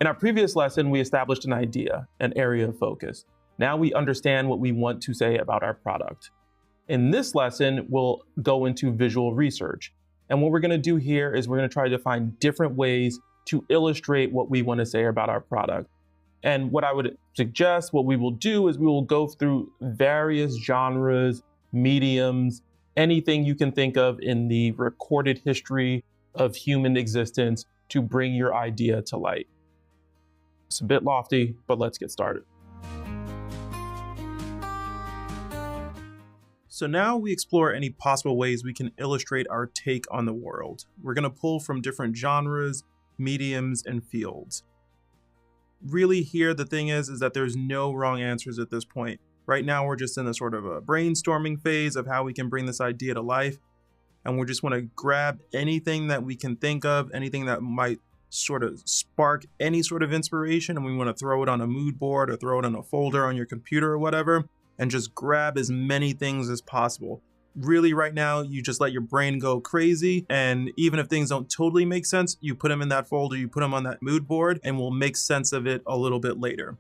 In our previous lesson, we established an idea, an area of focus. Now we understand what we want to say about our product. In this lesson, we'll go into visual research. And what we're going to do here is we're going to try to find different ways to illustrate what we want to say about our product. And what I would suggest, what we will do is we will go through various genres, mediums, anything you can think of in the recorded history of human existence to bring your idea to light. It's a bit lofty, but let's get started. So now we explore any possible ways we can illustrate our take on the world. We're going to pull from different genres, mediums, and fields. Really here, the thing is that there's no wrong answers at this point. Right now, we're just in a sort of a brainstorming phase of how we can bring this idea to life. And we just want to grab anything that we can think of, anything that might sort of spark any sort of inspiration. And we want to throw it on a mood board or throw it on a folder on your computer or whatever, and just grab as many things as possible. Really, right now, you just let your brain go crazy. And even if things don't totally make sense, you put them in that folder, you put them on that mood board, and we'll make sense of it a little bit later.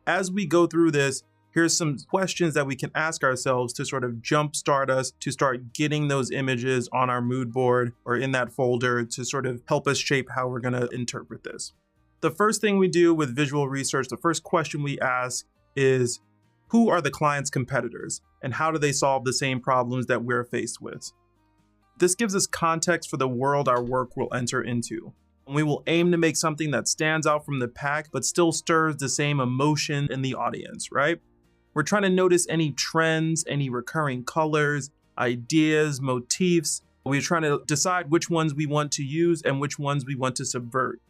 As we go through this, here's some questions that we can ask ourselves to sort of jumpstart us to start getting those images on our mood board or in that folder to sort of help us shape how we're going to interpret this. The first thing we do with visual research, the first question we ask is, who are the client's competitors and how do they solve the same problems that we're faced with? This gives us context for the world our work will enter into. And we will aim to make something that stands out from the pack, but still stirs the same emotion in the audience, right? We're trying to notice any trends, any recurring colors, ideas, motifs. We're trying to decide which ones we want to use and which ones we want to subvert.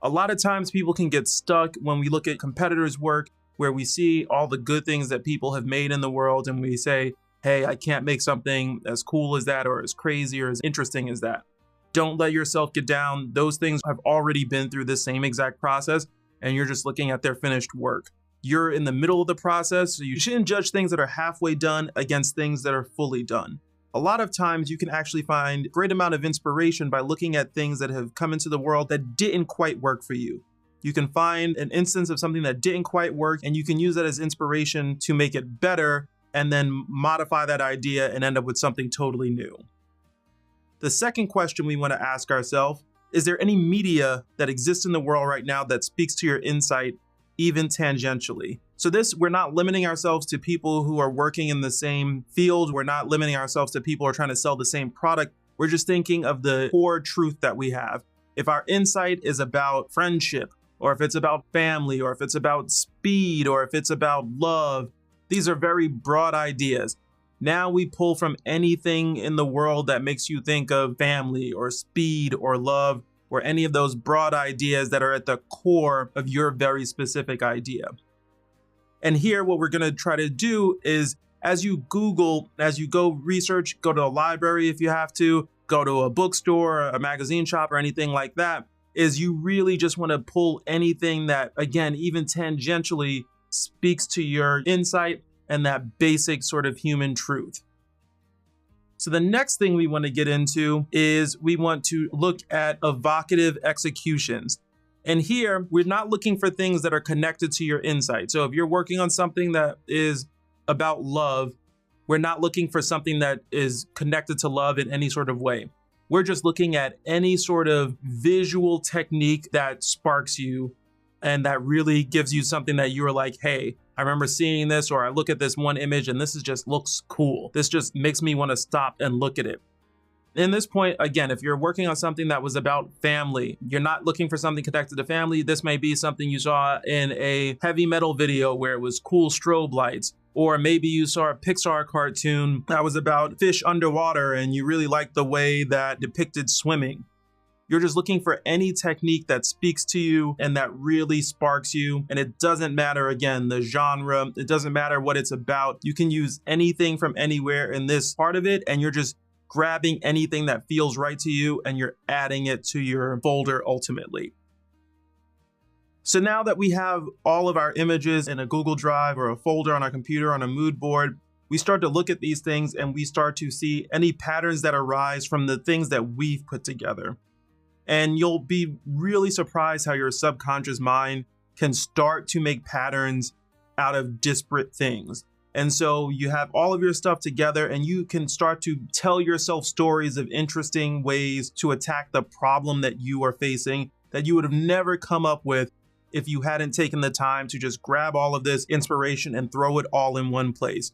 A lot of times people can get stuck when we look at competitors' work where we see all the good things that people have made in the world and we say, hey, I can't make something as cool as that or as crazy or as interesting as that. Don't let yourself get down. Those things have already been through the same exact process and you're just looking at their finished work. You're in the middle of the process, so you shouldn't judge things that are halfway done against things that are fully done. A lot of times you can actually find a great amount of inspiration by looking at things that have come into the world that didn't quite work for you. You can find an instance of something that didn't quite work and you can use that as inspiration to make it better and then modify that idea and end up with something totally new. The second question we want to ask ourselves, is there any media that exists in the world right now that speaks to your insight, even tangentially? So we're not limiting ourselves to people who are working in the same field. We're not limiting ourselves to people who are trying to sell the same product. We're just thinking of the core truth that we have. If our insight is about friendship, or if it's about family, or if it's about speed, or if it's about love, these are very broad ideas. Now we pull from anything in the world that makes you think of family or speed or love or any of those broad ideas that are at the core of your very specific idea. And here, what we're going to try to do is as you Google, as you go research, go to a library if you have to, go to a bookstore, a magazine shop or anything like that, is you really just want to pull anything that, again, even tangentially speaks to your insight and that basic sort of human truth. So the next thing we want to get into is we want to look at evocative executions. And here, we're not looking for things that are connected to your insight. So if you're working on something that is about love, we're not looking for something that is connected to love in any sort of way. We're just looking at any sort of visual technique that sparks you and that really gives you something that you're like, hey, I remember seeing this, or I look at this one image and just looks cool. This just makes me want to stop and look at it. In this point, again, if you're working on something that was about family, you're not looking for something connected to family. This may be something you saw in a heavy metal video where it was cool strobe lights. Or maybe you saw a Pixar cartoon that was about fish underwater and you really liked the way that depicted swimming. You're just looking for any technique that speaks to you and that really sparks you. And it doesn't matter, again, the genre. It doesn't matter what it's about. You can use anything from anywhere in this part of it. And you're just grabbing anything that feels right to you and you're adding it to your folder ultimately. So now that we have all of our images in a Google Drive or a folder on our computer on a mood board, we start to look at these things and we start to see any patterns that arise from the things that we've put together. And you'll be really surprised how your subconscious mind can start to make patterns out of disparate things. And so you have all of your stuff together and you can start to tell yourself stories of interesting ways to attack the problem that you are facing that you would have never come up with if you hadn't taken the time to just grab all of this inspiration and throw it all in one place.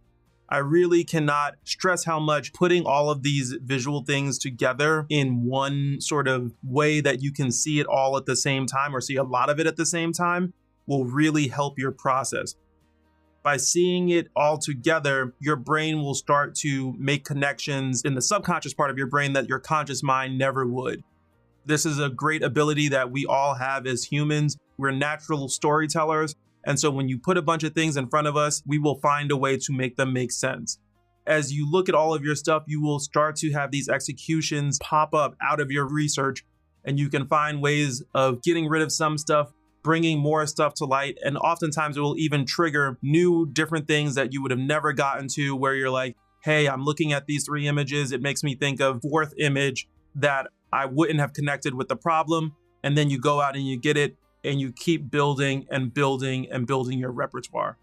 I really cannot stress how much putting all of these visual things together in one sort of way that you can see it all at the same time or see a lot of it at the same time will really help your process. By seeing it all together, your brain will start to make connections in the subconscious part of your brain that your conscious mind never would. This is a great ability that we all have as humans. We're natural storytellers. And so when you put a bunch of things in front of us, we will find a way to make them make sense. As you look at all of your stuff, you will start to have these executions pop up out of your research, and you can find ways of getting rid of some stuff, bringing more stuff to light, and oftentimes it will even trigger new different things that you would have never gotten to, where you're like, hey, I'm looking at these 3 images. It makes me think of fourth image that I wouldn't have connected with the problem. And then you go out and you get it, and you keep building and building and building your repertoire.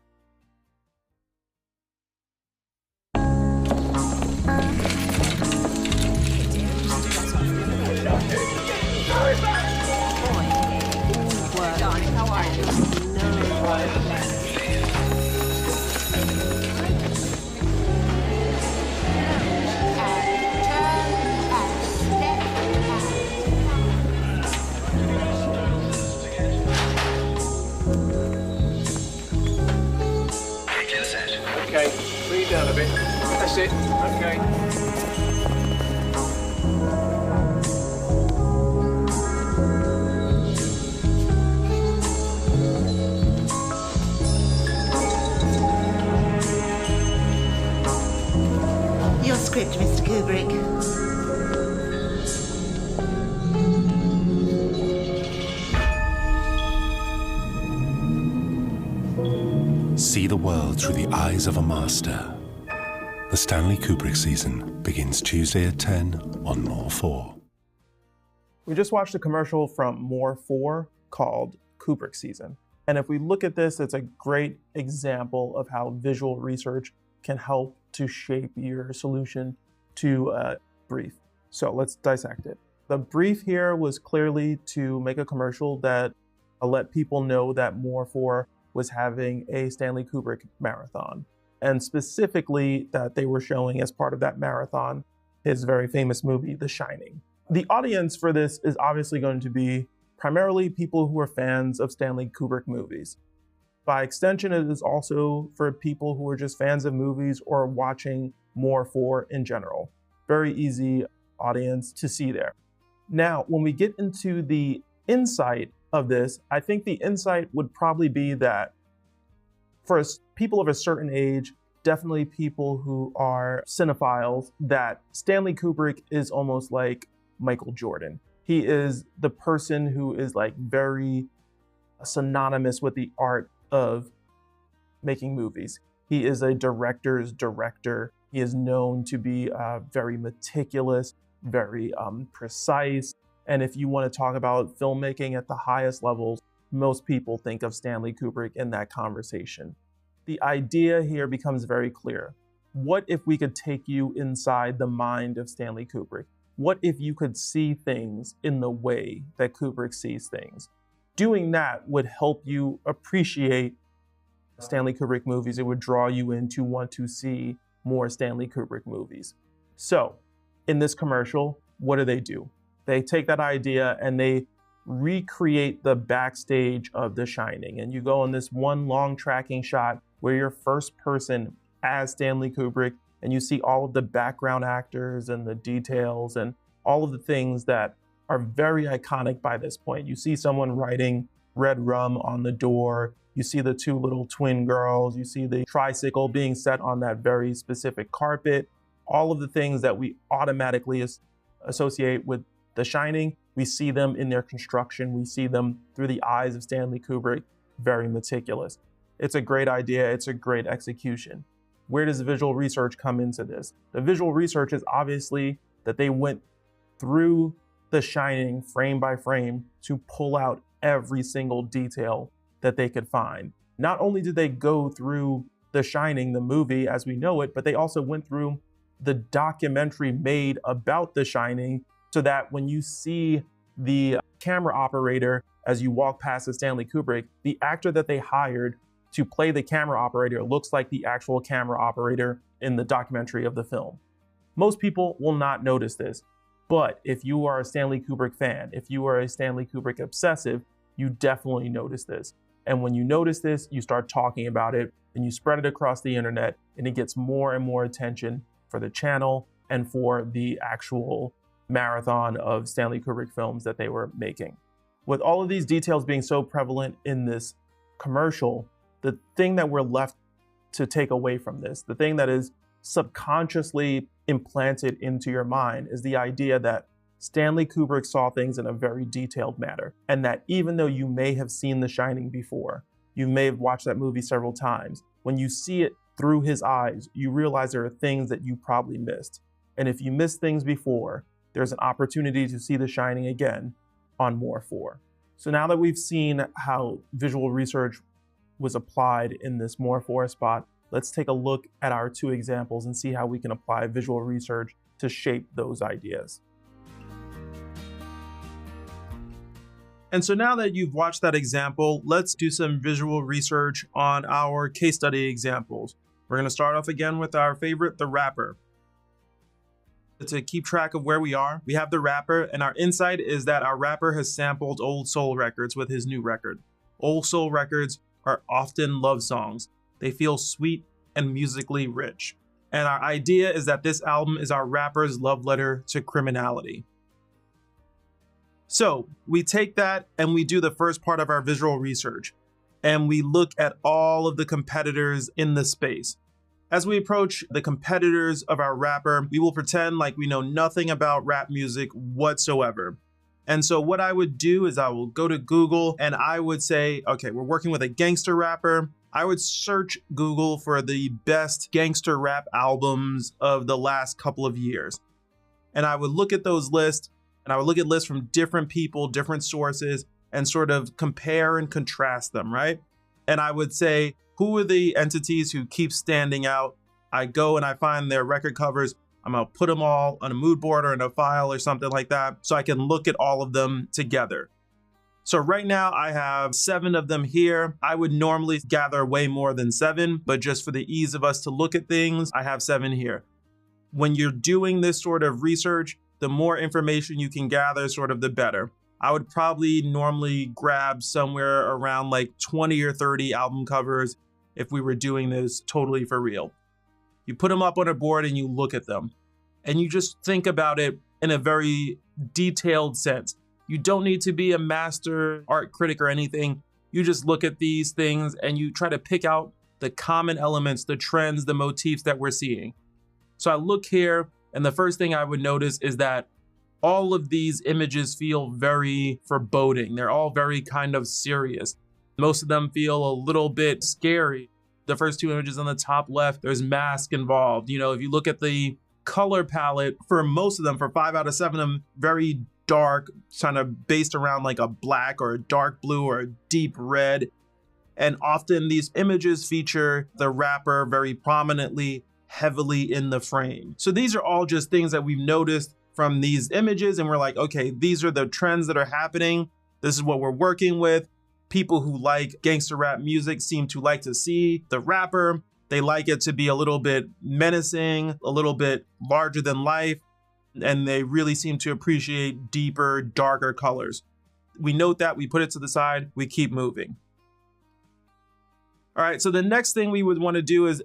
Okay, bring it down a bit. That's it. Okay. Your script, Mr. Kubrick. See the world through the eyes of a master. The Stanley Kubrick season begins Tuesday at 10 on More 4. We just watched a commercial from More 4 called Kubrick Season. And if we look at this, it's a great example of how visual research can help to shape your solution to a brief. So let's dissect it. The brief here was clearly to make a commercial that let people know that More 4 was having a Stanley Kubrick marathon. And specifically that they were showing as part of that marathon his very famous movie, The Shining. The audience for this is obviously going to be primarily people who are fans of Stanley Kubrick movies. By extension, it is also for people who are just fans of movies or watching More 4 in general. Very easy audience to see there. Now, when we get into the insight of this, I think the insight would probably be that for people of a certain age, definitely people who are cinephiles, that Stanley Kubrick is almost like Michael Jordan. He is the person who is like very synonymous with the art of making movies. He is a director's director. He is known to be very meticulous, very precise. And if you want to talk about filmmaking at the highest levels, most people think of Stanley Kubrick in that conversation. The idea here becomes very clear. What if we could take you inside the mind of Stanley Kubrick? What if you could see things in the way that Kubrick sees things? Doing that would help you appreciate Stanley Kubrick movies. It would draw you in to want to see more Stanley Kubrick movies. So, in this commercial, what do? They take that idea and they recreate the backstage of The Shining. And you go on this one long tracking shot where you're first person as Stanley Kubrick, and you see all of the background actors and the details and all of the things that are very iconic by this point. You see someone writing red rum on the door. You see the 2 little twin girls. You see the tricycle being set on that very specific carpet. All of the things that we automatically associate with The Shining, we see them in their construction. We see them through the eyes of Stanley Kubrick, very meticulous. It's a great idea. It's a great execution. Where does the visual research come into this? The visual research is obviously that they went through The Shining frame by frame to pull out every single detail that they could find. Not only did they go through The Shining, the movie as we know it, but they also went through the documentary made about The Shining, so that when you see the camera operator as you walk past the Stanley Kubrick, the actor that they hired to play the camera operator looks like the actual camera operator in the documentary of the film. Most people will not notice this, but if you are a Stanley Kubrick fan, if you are a Stanley Kubrick obsessive, you definitely notice this. And when you notice this, you start talking about it and you spread it across the internet, and it gets more and more attention for the channel and for the actual marathon of Stanley Kubrick films that they were making. With all of these details being so prevalent in this commercial, the thing that we're left to take away from this, the thing that is subconsciously implanted into your mind, is the idea that Stanley Kubrick saw things in a very detailed manner, and that even though you may have seen The Shining before, you may have watched that movie several times, when you see it through his eyes, you realize there are things that you probably missed. And if you missed things before, there's an opportunity to see The Shining again on More 4. So now that we've seen how visual research was applied in this More 4 spot, let's take a look at our two examples and see how we can apply visual research to shape those ideas. And so now that you've watched that example, let's do some visual research on our case study examples. We're going to start off again with our favorite, the rapper. To keep track of where we are, we have the rapper, and our insight is that our rapper has sampled old soul records with his new record. Old soul records are often love songs. They feel sweet and musically rich. And our idea is that this album is our rapper's love letter to criminality. So we take that and we do the first part of our visual research, and we look at all of the competitors in the space. As we approach the competitors of our rapper, we will pretend like we know nothing about rap music whatsoever. And so what I would do is I will go to Google and I would say, okay, we're working with a gangster rapper. I would search Google for the best gangster rap albums of the last couple of years. And I would look at those lists, and I would look at lists from different people, different sources, and sort of compare and contrast them, right? And I would say, who are the entities who keep standing out? I go and I find their record covers. I'm gonna put them all on a mood board or in a file or something like that, so I can look at all of them together. So right now I have 7 of them here. I would normally gather way more than 7, but just for the ease of us to look at things, I have 7 here. When you're doing this sort of research, the more information you can gather, sort of the better. I would probably normally grab somewhere around like 20 or 30 album covers if we were doing this totally for real. You put them up on a board and you look at them, and you just think about it in a very detailed sense. You don't need to be a master art critic or anything. You just look at these things and you try to pick out the common elements, the trends, the motifs that we're seeing. So I look here, and the first thing I would notice is that all of these images feel very foreboding. They're all very kind of serious. Most of them feel a little bit scary. The first 2 images on the top left, there's mask involved. You know, if you look at the color palette, for most of them, for 5 out of 7 of them, very dark, kind of based around like a black or a dark blue or a deep red. And often these images feature the rapper very prominently, heavily in the frame. So these are all just things that we've noticed from these images, and we're like, okay, these are the trends that are happening. This is what we're working with. People who like gangster rap music seem to like to see the rapper. They like it to be a little bit menacing, a little bit larger than life, and they really seem to appreciate deeper, darker colors. We note that, we put it to the side, we keep moving. All right, so the next thing we would want to do is,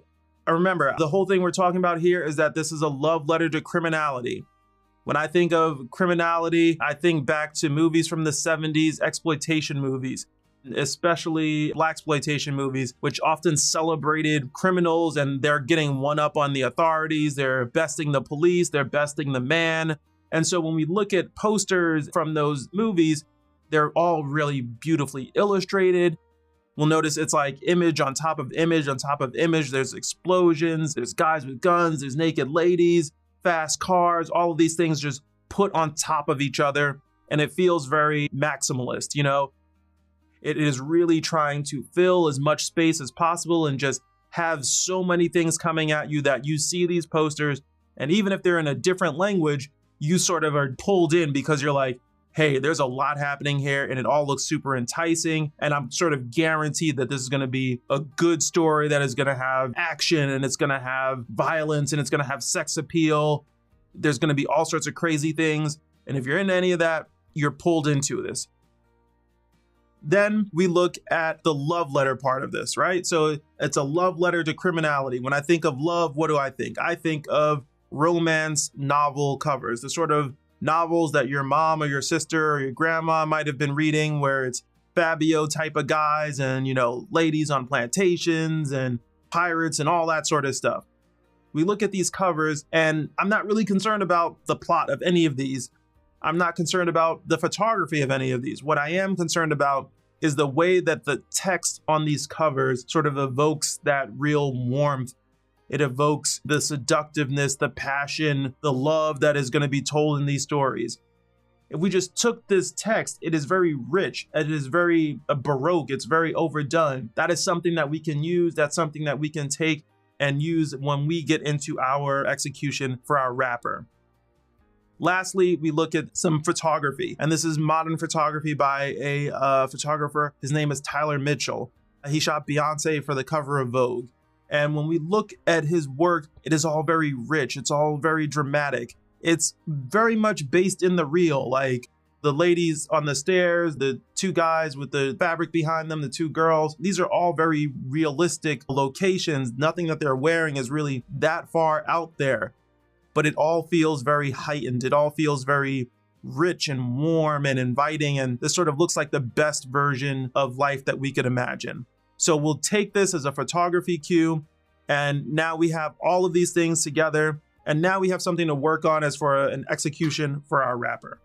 remember, the whole thing we're talking about here is that this is a love letter to criminality. When I think of criminality, I think back to movies from the 70s, exploitation movies, especially blaxploitation movies, which often celebrated criminals and they're getting one up on the authorities, they're besting the police, they're besting the man. And so when we look at posters from those movies, they're all really beautifully illustrated. We'll notice it's like image on top of image on top of image. There's explosions, there's guys with guns, there's naked ladies, fast cars, all of these things just put on top of each other, and it feels very maximalist, you know? It is really trying to fill as much space as possible and just have so many things coming at you that you see these posters, and even if they're in a different language, you sort of are pulled in because you're like, hey, there's a lot happening here and it all looks super enticing. And I'm sort of guaranteed that this is going to be a good story that is going to have action and it's going to have violence and it's going to have sex appeal. There's going to be all sorts of crazy things. And if you're into any of that, you're pulled into this. Then we look at the love letter part of this, right? So it's a love letter to criminality. When I think of love, what do I think? I think of romance novel covers, the sort of novels that your mom or your sister or your grandma might have been reading, where it's Fabio type of guys and, you know, ladies on plantations and pirates and all that sort of stuff. We look at these covers and I'm not really concerned about the plot of any of these. I'm not concerned about the photography of any of these. What I am concerned about is the way that the text on these covers sort of evokes that real warmth. It evokes the seductiveness, the passion, the love that is going to be told in these stories. If we just took this text, it is very rich. It is very baroque. It's very overdone. That is something that we can use. That's something that we can take and use when we get into our execution for our wrapper. Lastly, we look at some photography, and this is modern photography by a photographer. His name is Tyler Mitchell. He shot Beyonce for the cover of Vogue. And when we look at his work, it is all very rich. It's all very dramatic. It's very much based in the real, like the ladies on the stairs, the two guys with the fabric behind them, the two girls. These are all very realistic locations. Nothing that they're wearing is really that far out there, but it all feels very heightened. It all feels very rich and warm and inviting. And this sort of looks like the best version of life that we could imagine. So we'll take this as a photography cue, and now we have all of these things together, and now we have something to work on as for an execution for our wrapper.